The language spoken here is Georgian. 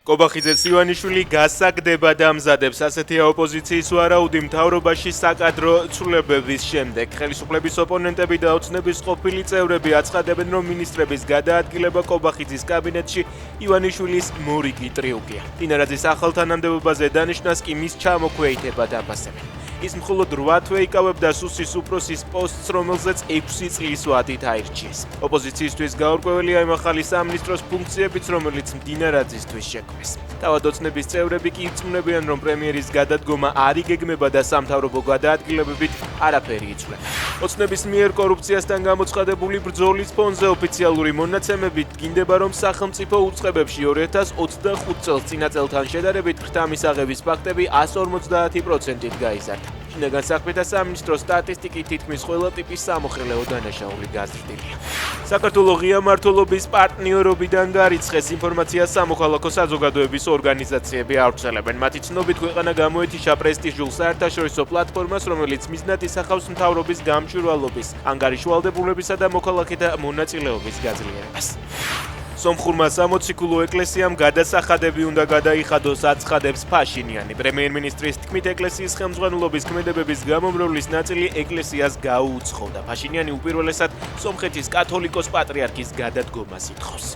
კობახიძეს ივანიშვილი გასაგდება დამზადებს ასეთია ოპოზიციის ვარაუდი მთავრობაში საკადრო ცვლილებების შემდეგ. ხელისუფლების ოპონენტები და ოცნების ყოფილი წევრები აცხადებენ, რომ მინისტრების გადაადგილება კობახიძის კაბინეტში ივანიშვილის მორიგი ტრიუკია. დინარაძის ახალ თანამდებობაზე დანიშნას კი მის ჩამოქვეითება დაფასებენ. ის მხოლოდ 8 თვე იკავებდა სუსის უფროსის პოსტს, რომელზეც 6 წლის ვადით აირჩიეს. ოპოზიციისთვის გაურკვეველია იმ ახალი სამინისტროს ფუნქციებიც, რომელიც დინარაძისთვის შექმნეს. თავად ოცნების წევრები კი ირწმუნებიან, რომ პრემიერის გადადგომა არ იგეგმება და სამთავრობო გადაადგილებებით არაფერი იცვლება. ოცნების მიერ კორუფციასთან გამოცხადებული ბრძოლის ფონზე ოფიციალური მონაცემებით დგინდება, რომ სახელმწიფო უწყებებში 2025 წელს წინა წელთან შედარებით ხრთამის აღების ფაქტები 150%-ით გაიზარდა. შინაგან საქმეთა სამინისტროს სტატისტიკით თითქმის ყველა ტიპის სამოხელეო დანაშაული გაზრდილია. საქართველოს ღია მმართველობის პარტნიორობიდან გარიცხეს ინფორმაციას სამოქალაქო საზოგადოების ორგანიზაციები ავრცელებენ. მათი ცნობით ქვეყანა გამოეთიშა პრესტიჟულ საერთაშორისო პლატფორმას, რომელიც მიზნად ისახავს მთავრობის გამჭვირვალობის, ანგარიშვალდებულებისა და მოქალაქეთა მონაწილეობის გაძლიერებას. სომხურმა სამოციქულო ეკლესიამ გადასახადები უნდა გადაიხადოს, აცხადებს ფაშინიანი. პრემიერ-მინისტრის თქმით, ეკლესიის ხელმძღვანელობის ქმედებების გამომროვლის ნაწილი ეკლესიას გაუუცხოვდა. ფაშინიანი უპირველესად სომხეთის კათოლიკოს პატრიარქის გადადგომას ითხოვს.